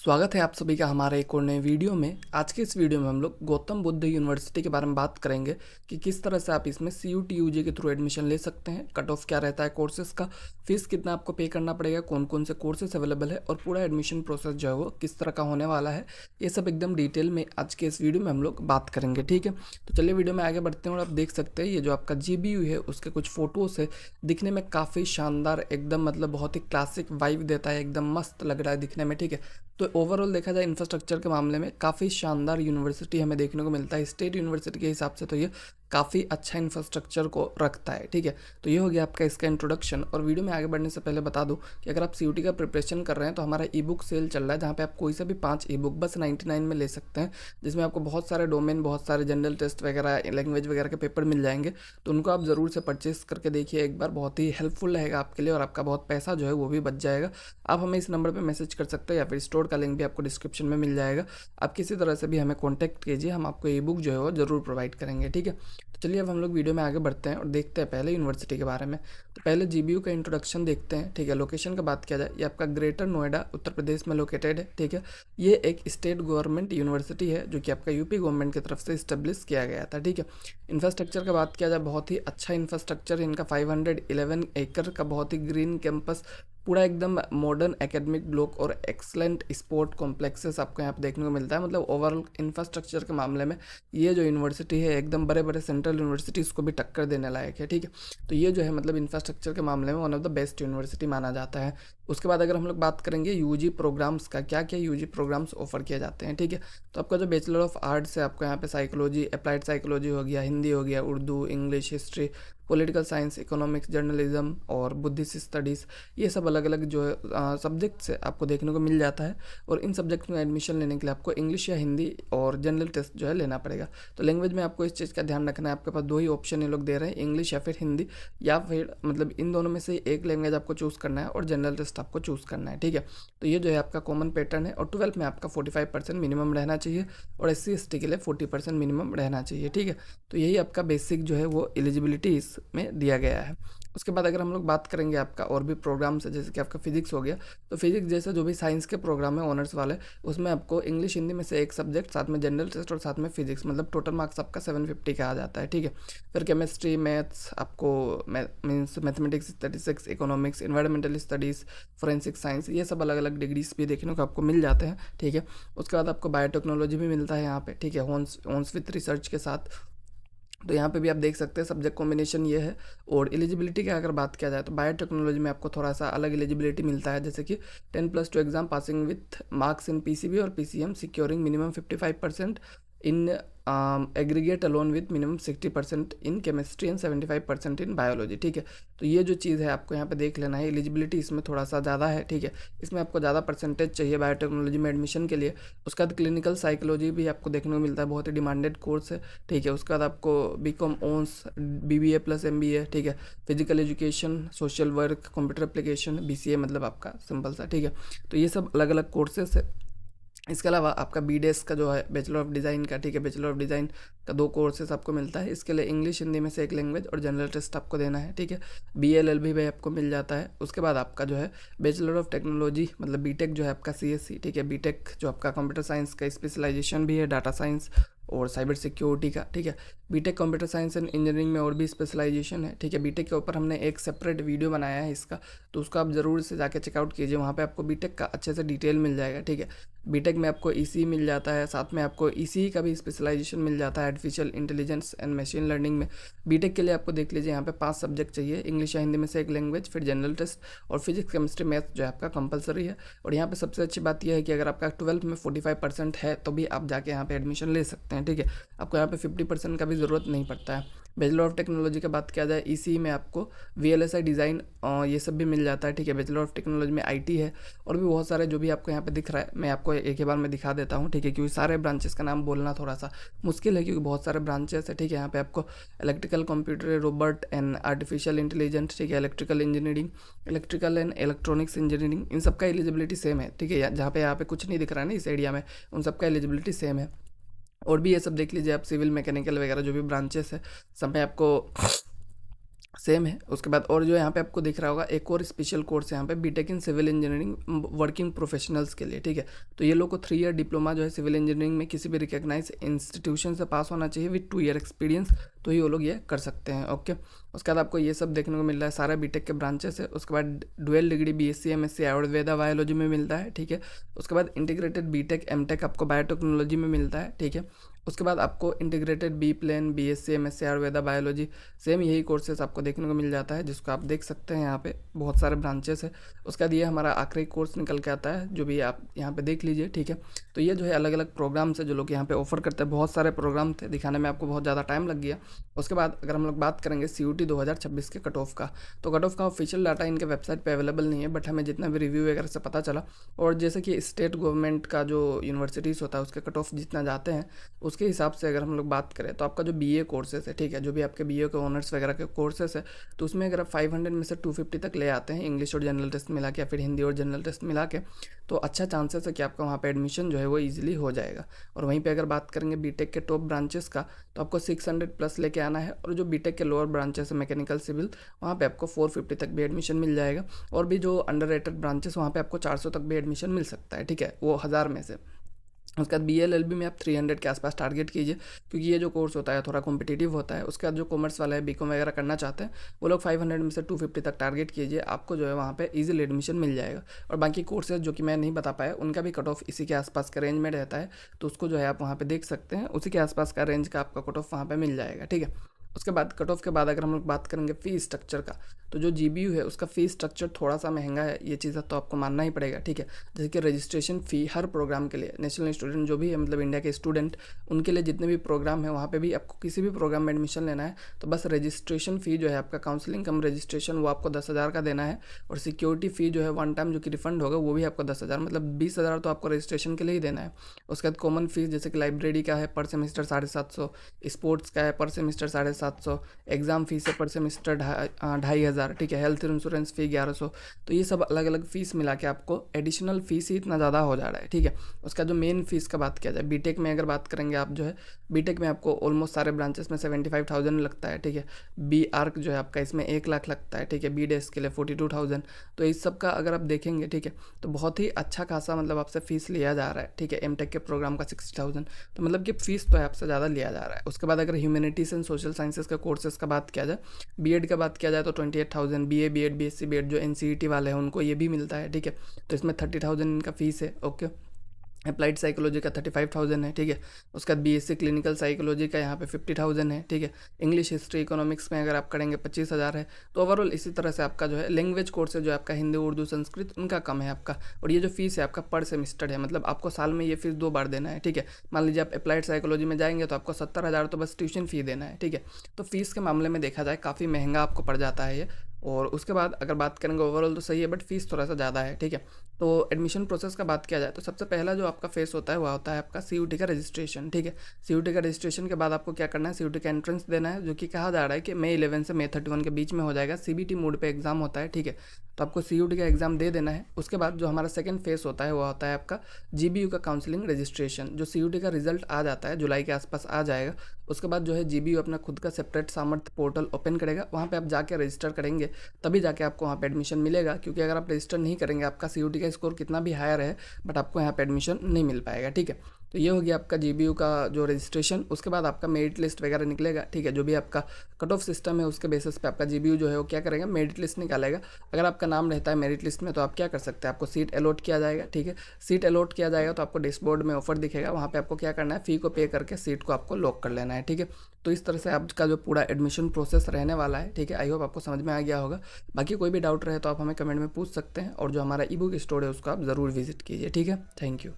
स्वागत है आप सभी का हमारे एक और नए वीडियो में। आज के इस वीडियो में हम लोग गौतम बुद्ध यूनिवर्सिटी के बारे में बात करेंगे कि किस तरह से आप इसमें CUT UG के थ्रू एडमिशन ले सकते हैं, कट ऑफ क्या रहता है कोर्सेज का, फीस कितना आपको पे करना पड़ेगा, कौन कौन से कोर्सेज अवेलेबल है और पूरा एडमिशन प्रोसेस जो है वो किस तरह का होने वाला है। ये सब एकदम डिटेल में आज के इस वीडियो में हम लोग बात करेंगे, ठीक है। तो चलिए वीडियो में आगे बढ़ते हैं और आप देख सकते हैं ये जो आपका GBU है उसके कुछ फ़ोटोज़ है, दिखने में काफ़ी शानदार, एकदम मतलब बहुत ही क्लासिक वाइब देता है, एकदम मस्त लग रहा है दिखने में, ठीक है। तो ओवरऑल देखा जाए इंफ्रास्ट्रक्चर के मामले में काफ़ी शानदार यूनिवर्सिटी हमें देखने को मिलता है। स्टेट यूनिवर्सिटी के हिसाब से तो ये काफ़ी अच्छा इंफ्रास्ट्रक्चर को रखता है, ठीक है। तो ये हो गया आपका इसका इंट्रोडक्शन। और वीडियो में आगे बढ़ने से पहले बता दूं कि अगर आप CUT का प्रिपरेशन कर रहे हैं तो हमारा ई बुक सेल चल रहा है, जहाँ पे आप कोई से भी 5 ई बुक बस 99 में ले सकते हैं, जिसमें आपको बहुत सारे डोमेन, बहुत सारे जनरल टेस्ट वगैरह, लैंग्वेज वगैरह के पेपर मिल जाएंगे। तो उनको आप ज़रूर से परचेस करके देखिए एक बार, बहुत ही हेल्पफुल रहेगा आपके लिए और आपका बहुत पैसा जो है वो भी बच जाएगा। आप हमें इस नंबर पर मैसेज कर सकते हैं या फिर स्टोर का लिंक भी आपको डिस्क्रिप्शन में मिल जाएगा। आप किसी तरह से भी हमें कॉन्टैक्ट कीजिए, हम आपको ई बुक जो है वो ज़रूर प्रोवाइड करेंगे, ठीक है। तो चलिए अब हम लोग वीडियो में आगे बढ़ते हैं और देखते हैं पहले यूनिवर्सिटी के बारे में। तो पहले GBU का इंट्रोडक्शन देखते हैं, ठीक है। लोकेशन का बात किया जाए, ये आपका ग्रेटर नोएडा उत्तर प्रदेश में लोकेटेड है, ठीक है। ये एक स्टेट गवर्नमेंट यूनिवर्सिटी है जो कि आपका यूपी गवर्नमेंट की तरफ से इस्टेब्लिश किया गया था, ठीक है। इंफ्रास्ट्रक्चर का बात किया जाए, बहुत ही अच्छा इंफ्रास्ट्रक्चर इनका, 511 एकड़ का बहुत ही ग्रीन कैंपस, पूरा एकदम मॉडर्न एकेडमिक ब्लॉक और एक्सलेंट स्पोर्ट कॉम्प्लेक्सेस आपको यहाँ पे देखने को मिलता है। मतलब ओवरऑल इंफ्रास्ट्रक्चर के मामले में ये जो यूनिवर्सिटी है एकदम बड़े बड़े सेंट्रल यूनिवर्सिटीज़ को भी टक्कर देने लायक है, ठीक है। तो ये जो है मतलब इंफ्रास्ट्रक्चर के मामले में one of the best university माना जाता है। उसके बाद अगर हम लोग बात करेंगे UG प्रोग्राम्स का, क्या क्या UG प्रोग्राम्स ऑफर किए जाते हैं, ठीक है। तो आपका जो बैचलर ऑफ आर्ट्स है, आपको यहाँ पे साइकोलॉजी, अप्लाइड साइकोलॉजी हो गया, हिंदी हो गया, Urdu, English, history, political science, economics, journalism और बुद्धिस्ट स्टडीज़, ये सब अलग अलग जो है सब्जेक्ट्स है आपको देखने को मिल जाता है। और इन सब्जेक्ट में एडमिशन लेने के लिए आपको इंग्लिश या हिंदी और जनरल टेस्ट जो है लेना पड़ेगा। तो लैंग्वेज में आपको इस चीज़ का ध्यान रखना है, आपके पास दो ही ऑप्शन ये लोग दे रहे हैं, इंग्लिश या फिर हिंदी, या फिर मतलब इन दोनों में से एक लैंग्वेज आपको चूज़ करना है और जनरल टेस्ट आपको चूज़ करना है, ठीक है। तो ये जो है आपका कॉमन पैटर्न है। और 12th में आपका 45% मिनिमम रहना चाहिए और SC ST के लिए 40% मिनिमम रहना चाहिए, ठीक है। तो यही आपका बेसिक जो है वो एलिजिबिलिटी इसमें दिया गया है। उसके बाद अगर हम लोग बात करेंगे आपका और भी प्रोग्राम्स है, जैसे कि आपका फिजिक्स हो गया, तो फिजिक्स जैसे जो भी साइंस के प्रोग्राम है ऑनर्स वाले, उसमें आपको इंग्लिश हिंदी में से एक सब्जेक्ट, साथ में जनरल टेस्ट और साथ में फिजिक्स, मतलब टोटल मार्क्स आपका 750 का आ जाता है, ठीक है। फिर केमिस्ट्री, मैथ्स आपको means mathematics, statistics, economics, environmental studies, forensic science, ये सब अलग अलग डिग्रीज भी देखने को आपको मिल जाते हैं, ठीक है। उसके बाद आपको बायोटेक्नोलॉजी भी मिलता है यहाँ पे, ठीक है, होन्स विथ रिसर्च के साथ। तो यहाँ पे भी आप देख सकते हैं सब्जेक्ट कॉम्बिनेशन ये है। और एलिजिबिलिटी की अगर बात किया जाए तो बायोटेक्नोलॉजी में आपको थोड़ा सा अलग एलिजिबिलिटी मिलता है, जैसे कि 10+2 exam passing with marks in PCB और PCM securing minimum 55% in aggregate alone with minimum 60% in chemistry and 75% in biology, ठीक है। तो ये जो चीज़ है आपको यहाँ पे देख लेना है, एलिजिबिलिटी इसमें थोड़ा सा ज़्यादा है, ठीक है। इसमें आपको ज़्यादा परसेंटेज चाहिए बायोटेक्नोलॉजी में एडमिशन के लिए। उसके बाद क्लिनिकल साइकोलॉजी भी आपको देखने को मिलता है, बहुत ही डिमांडेड कोर्स है, ठीक है। उसके बाद आपको BCom honours, BBA plus MBA, ठीक है। Physical education, social work, computer application, BCA मतलब आपका सिंपल सा, ठीक है। तो ये सब अलग अलग कोर्सेस है। इसके अलावा आपका BDS का जो है बैचलर ऑफ डिज़ाइन का, ठीक है, बैचलर ऑफ डिज़ाइन का 2 कोर्सेस आपको मिलता है। इसके लिए इंग्लिश हिंदी में से एक लैंग्वेज और जनरल टेस्ट आपको देना है, ठीक है। BLLB भी आपको मिल जाता है। उसके बाद आपका जो है बैचलर ऑफ टेक्नोलॉजी मतलब BTech जो है आपका CSC, ठीक है। BTech जो आपका कंप्यूटर साइंस का स्पेशलाइजेशन भी है, डाटा साइंस और साइबर सिक्योरिटी का, ठीक है। BTech computer science and engineering में और भी स्पेशलाइजेशन है, ठीक है। BTech के ऊपर हमने एक सेपरेट वीडियो बनाया है इसका, तो उसको आप ज़रूर से जाके चेकआउट कीजिए, वहाँ पे आपको BTech का अच्छे से डिटेल मिल जाएगा, ठीक है। BTech में आपको ECE मिल जाता है, साथ में आपको ECE का भी स्पेशलाइजेशन मिल जाता है artificial intelligence and machine learning में। BTech के लिए आपको देख लीजिए यहाँ पे 5 सब्जेक्ट चाहिए, इंग्लिश या हिंदी में से एक लैंग्वेज, फिर जनरल टेस्ट और फिजिक्स, केमिस्ट्री, मैथ्स जो है आपका कंपलसरी है। और यहाँ पे सबसे अच्छी बात यह है कि अगर आपका 12th में 45% है तो भी आप जाके यहाँ पे एडमिशन ले सकते हैं, ठीक है। आपको यहाँ पे 50% का भी ज़रूरत नहीं पड़ता है। बैचलर ऑफ टेक्नोलॉजी की बात किया जाए, ECE में आपको VLSI डिज़ाइन ये सब भी मिल जाता है, ठीक है। बैचलर ऑफ टेक्नोलॉजी में IT है और भी बहुत सारे जो भी आपको यहाँ पे दिख रहा है, मैं आपको एक ही बार में दिखा देता हूँ, ठीक है, क्योंकि सारे ब्रांचेस का नाम बोलना थोड़ा सा मुश्किल है क्योंकि बहुत सारे ब्रांचेस है, ठीक है। यहाँ पे आपको electrical, computer, robot and artificial intelligence, ठीक है, electrical engineering, electrical and electronics engineering, इन सबका एलिजिबिलिटी सेम है, ठीक है। जहाँ पे यहाँ पे कुछ नहीं दिख रहा है ना इस एरिया में, उन सबका एलिजिबिलिटी सेम है। और भी ये सब देख लीजिए आप, सिविल, मैकेनिकल वगैरह जो भी ब्रांचेस है सब में आपको सेम है। उसके बाद और जो यहाँ पे आपको दिख रहा होगा एक और स्पेशल कोर्स है यहाँ पे BTech in civil engineering working professionals के लिए, ठीक है। तो ये लोग को 3 ईयर डिप्लोमा जो है सिविल इंजीनियरिंग में किसी भी रिकॉग्नाइज इंस्टीट्यूशन से पास होना चाहिए विद 2 ईयर एक्सपीरियंस, तो ये वो लोग ये कर सकते हैं। ओके, उसके बाद आपको ये सब देखने को मिल रहा है सारा बीटेक के ब्रांचेस है। उसके बाद dual degree BSc MSc ayurveda biology में मिलता है, ठीक है। उसके बाद इंटीग्रेटेड बीटेक एमटेक आपको बायोटेक्नोलॉजी में मिलता है, ठीक है। उसके बाद आपको integrated B plain BSc MSc ayurveda biology same यही कोर्सेज आपको देखने को मिल जाता है, जिसको आप देख सकते हैं यहाँ पे बहुत सारे ब्रांचेस है। उसके बाद ये हमारा आखिरी कोर्स निकल के आता है जो भी आप यहाँ पे देख लीजिए, ठीक है। तो ये जो है अलग अलग प्रोग्राम्स है जो लोग यहाँ पे ऑफर करते हैं, बहुत सारे प्रोग्राम थे, दिखाने में आपको बहुत ज़्यादा टाइम लग गया। उसके बाद अगर हम लोग बात करेंगे CUT 2026 के कट ऑफ का, तो कट ऑफ का ऑफिशियल डाटा इनके वेबसाइट पे अवेलेबल नहीं है, बट हमें जितना भी रिव्यू वगैरह से पता चला, और जैसे कि स्टेट गवर्नमेंट का जो यूनिवर्सिटीज़ होता है उसके कट ऑफ जितना जाते हैं उसके हिसाब से अगर हम लोग बात करें तो आपका जो BA कोर्सेस है, ठीक है, जो भी आपके BA के ऑनर्स वगैरह के कोर्सेस है, तो उसमें अगर आप 500 में से 250 तक ले आते हैं इंग्लिश और जनरल टेस्ट मिला के या फिर हिंदी और जनरल टेस्ट मिला के, तो अच्छा चांसेस है कि आपका वहाँ पे एडमिशन जो है वो ईजिली हो जाएगा। और वहीं पे अगर बात करेंगे बीटेक के टॉप ब्रांचेस का, तो आपको 600 प्लस लेके आना है, और जो बीटेक के लोअर ब्रांचेस है मैकेनिकल सिविल, वहाँ पे आपको 450 तक भी एडमिशन मिल जाएगा। और भी जो अंडर रेटेड ब्रांचेस वहाँ पे आपको 400 तक भी एडमिशन मिल सकता है, ठीक है, वो 1000 में से। उसके बाद BLLB में आप 300 के आसपास टारगेट कीजिए, क्योंकि ये जो कोर्स होता है थोड़ा कॉम्पिटिटिव होता है। उसके बाद जो कॉमर्स वाला है बीकॉम वगैरह करना चाहते हैं वो लोग 500 में से 250 तक टारगेट कीजिए, आपको जो है वहाँ पे इजीली एडमिशन मिल जाएगा। और बाकी कोर्सेज जो कि मैं नहीं बता पाया उनका भी कट ऑफ इसी के आसपास का रेंज में रहता है, तो उसको जो है आप वहाँ पर देख सकते हैं, उसी के आसपास का रेंज का आपका कट ऑफ वहाँ पर मिल जाएगा, ठीक है। उसके बाद कट ऑफ के बाद अगर हम लोग बात करेंगे फ़ी स्ट्रक्चर का, तो जो GBU है उसका फ़ी स्ट्रक्चर थोड़ा सा महंगा है, ये चीज़ तो आपको मानना ही पड़ेगा, ठीक है। जैसे कि रजिस्ट्रेशन फ़ी हर प्रोग्राम के लिए, नेशनल स्टूडेंट जो भी है मतलब इंडिया के स्टूडेंट, उनके लिए जितने भी प्रोग्राम है वहाँ पे भी आपको किसी भी प्रोग्राम में एडमिशन लेना है तो बस रजिस्ट्रेशन फ़ी जो है आपका काउंसलिंग कम रजिस्ट्रेशन वो आपको 10,000 का देना है। और सिक्योरिटी फ़ी जो है वन टाइम जो कि रिफंड होगा वो भी आपको 10,000, मतलब 20,000 तो आपको रजिस्ट्रेशन के लिए ही देना है। उसके बाद कॉमन फीस जैसे कि लाइब्रेरी का है पर सेमेस्टर 750, स्पोर्ट्स का है पर सेमेस्टर 750, एग्ज़ाम फीस है पर सेमेस्टर 2,500, ठीक है। हेल्थ इंश्योरेंस फ़ी 1100। तो ये सब अलग अलग फ़ीस मिला के आपको एडिशनल फ़ीस ही इतना ज़्यादा हो जा रहा है, ठीक है। उसका जो मेन फ़ीस का बात किया जाए बीटेक में अगर बात करेंगे आप जो है, बीटेक में आपको ऑलमोस्ट सारे ब्रांचेस में 75,000 लगता है, ठीक है। बी आर्क जो है आपका इसमें 1,00,000 लगता है, ठीक है। BDES के लिए 42,000। तो इस सब का अगर आप देखेंगे, ठीक है, तो बहुत ही अच्छा खासा मतलब आपसे फ़ीस लिया जा रहा है, ठीक है। एमटेक के प्रोग्राम का 60,000, तो मतलब कि फ़ीस तो है आपसे ज़्यादा लिया जा रहा है। उसके बाद अगर ह्यूमैनिटीज़ एंड सोशल साइंसेस के कोर्सेज़ का बात किया जाए, बीएड का बात किया जाए तो 28,000, BA BEd BSc BEd जो NCET वाले हैं उनको ये भी मिलता है, ठीक है। तो इसमें 30,000 इनका फ़ीस है, ओके। अप्लाइड साइकोलॉजी का 35,000 है, ठीक है। उसका BSc क्लिनिकल साइकोलॉजी का यहाँ पे 50,000 है, ठीक है। इंग्लिश हिस्ट्री इकोनॉमिक्स में अगर आप करेंगे 25,000 है। तो ओवरऑल इसी तरह से आपका जो है लैंग्वेज कोर्स है जो आपका हिंदी उर्दू संस्कृत उनका कम है आपका। और ये जो फीस है आपका पर सेमिस्टर है, मतलब आपको साल में ये फीस 2 बार देना है, ठीक है। मान लीजिए आप अप्लाइड साइकोलॉजी में जाएंगे तो आपको 70,000 तो बस ट्यूशन फ़ी देना है, ठीक है। तो फीस के मामले में देखा जाए काफ़ी महंगा आपको पड़ जाता है ये। और उसके बाद अगर बात करेंगे ओवरऑल तो सही है, बट फीस थोड़ा सा ज़्यादा है, ठीक है। तो एडमिशन प्रोसेस का बात किया जाए तो सबसे पहला जो आपका फेस होता है वह होता है आपका CUT का रजिस्ट्रेशन, ठीक है। CUT का रजिस्ट्रेशन के बाद आपको क्या करना है, CUT का एंट्रेंस देना है, जो कि कहा जा रहा है कि मई 11 से मई 31 के बीच में हो जाएगा। CBT मोड पे एग्जाम होता है, ठीक है। तो आपको CUT का एग्जाम दे देना है। उसके बाद जो हमारा सेकंड फेस होता है वह होता है आपका GBU का काउंसलिंग रजिस्ट्रेशन। जो CUT का रिजल्ट आ जाता है जुलाई के आसपास आ जाएगा, उसके बाद जो है GBU अपना खुद का सेपरेट सामर्थ्य पोर्टल ओपन करेगा, वहाँ पे आप जाके रजिस्टर करेंगे तभी जाके आपको वहाँ पे एडमिशन मिलेगा। क्योंकि अगर आप रजिस्टर नहीं करेंगे आपका CUT का स्कोर कितना भी हायर है बट आपको यहाँ पे एडमिशन नहीं मिल पाएगा, ठीक है। तो ये हो गया आपका GBU का जो रजिस्ट्रेशन। उसके बाद आपका मेरिट लिस्ट वगैरह निकलेगा, ठीक है। जो भी आपका कट ऑफ सिस्टम है उसके बेसिस पे आपका GBU जो है वो क्या करेगा, मेरिट लिस्ट निकालेगा। अगर आपका नाम रहता है मेरिट लिस्ट में तो आप क्या कर सकते हैं, आपको सीट अलॉट किया जाएगा, ठीक है। सीट अलॉट किया जाएगा तो आपको डैशबोर्ड में ऑफर दिखेगा, वहाँ पे आपको क्या करना है, फ़ी को पे करके सीट को आपको लॉक कर लेना है, ठीक है। तो इस तरह से आपका जो पूरा एडमिशन प्रोसेस रहने वाला है, ठीक है। आई होप आपको समझ में आ गया होगा। बाकी कोई भी डाउट रहे तो आप हमें कमेंट में पूछ सकते हैं, और जो हमारा ई बुक स्टोर है उसको आप ज़रूर विजिट कीजिए, ठीक है। Thank you.